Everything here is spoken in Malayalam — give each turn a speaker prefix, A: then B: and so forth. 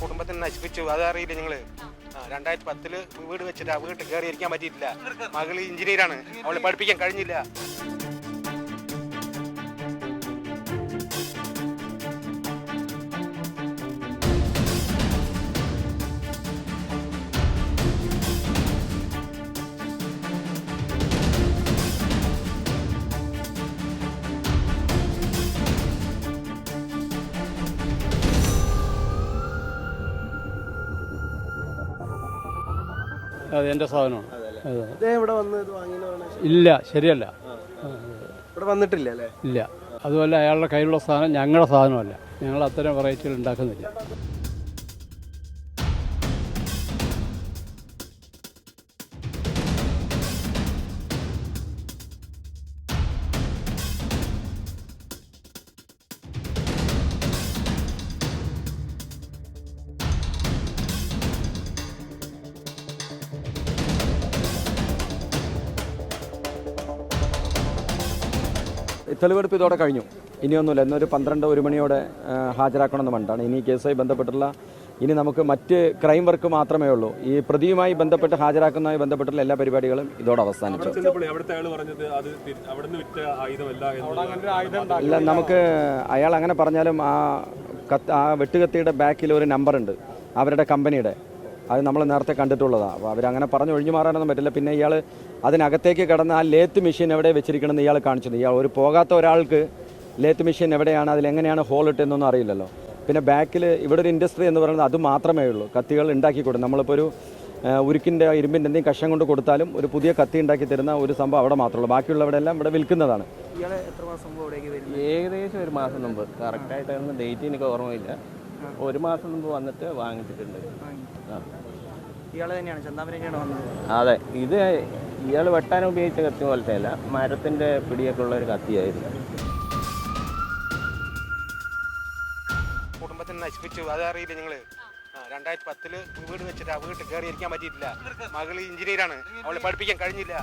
A: കുടുംബത്തിന് നശിപ്പിച്ചു, അതറിയില്ല നിങ്ങള്. 2010 വീട് വെച്ചിട്ട് ആ വീട്ടിൽ കയറി ഇരിക്കാൻ പറ്റിയിട്ടില്ല. മകള് എഞ്ചിനീയറാണ്, അവളെ പഠിപ്പിക്കാൻ കഴിഞ്ഞില്ല.
B: അത് എൻ്റെ സാധനമാണ്.
C: ഇവിടെ വന്ന് ഇത് വാങ്ങിയെന്ന്
B: ഇല്ല, ശരിയല്ല.
C: ഇവിടെ വന്നിട്ടില്ല അല്ലേ?
B: ഇല്ല. അതുമല്ല, അയാളുടെ കയ്യിലുള്ള സാധനം ഞങ്ങളുടെ സാധനമല്ല. ഞങ്ങൾ അത്തരം വെറൈറ്റികൾ ഉണ്ടാക്കുന്നില്ല.
D: തെളിവെടുപ്പ് ഇതോടെ കഴിഞ്ഞു. ഇനിയൊന്നുമില്ല. ഇന്നൊരു 12-1 മണിയോടെ ഹാജരാക്കണമെന്ന് പറഞ്ഞിട്ടാണ്. ഇനി കേസുമായി ബന്ധപ്പെട്ടുള്ള ഇനി നമുക്ക് മറ്റ് ക്രൈം വർക്ക് മാത്രമേ ഉള്ളൂ. ഈ പ്രതിയുമായി ബന്ധപ്പെട്ട് ഹാജരാക്കുന്നതുമായി ബന്ധപ്പെട്ടുള്ള എല്ലാ പരിപാടികളും ഇതോടെ അവസാനിച്ചു. ഇല്ല, നമുക്ക് അയാൾ അങ്ങനെ പറഞ്ഞാലും ആ വെട്ടുകത്തിയുടെ ബാക്കിൽ ഒരു നമ്പറുണ്ട് അവരുടെ കമ്പനിയുടെ. അത് നമ്മൾ നേരത്തെ കണ്ടിട്ടുള്ളതാണ്. അപ്പോൾ അവരങ്ങനെ പറഞ്ഞ് ഒഴിഞ്ഞു മാറാനൊന്നും പറ്റില്ല. പിന്നെ ഇയാൾ അതിനകത്തേക്ക് കടന്ന് ആ ലേത്ത് മെഷീൻ എവിടെ വെച്ചിരിക്കണമെന്ന് ഇയാൾ കാണിച്ചത്. ഇയാൾ ഒരു പോകാത്ത ഒരാൾക്ക് ലേത്ത് മെഷീൻ എവിടെയാണ്, അതിലെങ്ങനെയാണ് ഹോൾ ഇട്ടെന്നൊന്നും അറിയില്ലല്ലോ. പിന്നെ ബാക്കിൽ ഇവിടെ ഒരു ഇൻഡസ്ട്രി എന്ന് പറയുന്നത് അത് മാത്രമേ ഉള്ളൂ. കത്തികൾ ഉണ്ടാക്കി കൊടുക്കും. നമ്മളിപ്പോൾ ഒരു ഉരുക്കിൻ്റെ ഇരുമ്പിൻ്റെ എന്തെങ്കിലും കഷ്ണം കൊണ്ട് കൊടുത്താലും ഒരു പുതിയ കത്തി ഉണ്ടാക്കി തരുന്ന ഒരു സംഭവം അവിടെ മാത്രമേ ഉള്ളൂ. ബാക്കിയുള്ളവിടെ എല്ലാം ഇവിടെ വിൽക്കുന്നതാണ്.
E: ഏകദേശം 1 മാസം മുമ്പ്, കറക്റ്റായിട്ടായിരുന്നു ഡേറ്റ് എനിക്ക് ഓർമ്മയില്ല. 1 മാസം മുമ്പ് വന്നിട്ട് വാങ്ങിച്ചിട്ടുണ്ട്. അതെ, ഇത് ഇയാൾ വെട്ടാൻ ഉപയോഗിച്ച കത്തി പോലത്തെ അല്ല, മരത്തിൻ്റെ പിടിയൊക്കെ ഉള്ള ഒരു കത്തിയായിരുന്നു.
A: കുടുംബത്തിന് നശിപ്പിച്ചു, അതറിയില്ല നിങ്ങള്. 2010 വീട് വെച്ചിട്ട് ആ വീട്ടിൽ കയറി ഇരിക്കാൻ പറ്റിയിട്ടില്ല. മകള് എഞ്ചിനീയറാണ്, അവളെ പഠിപ്പിക്കാൻ കഴിഞ്ഞില്ല.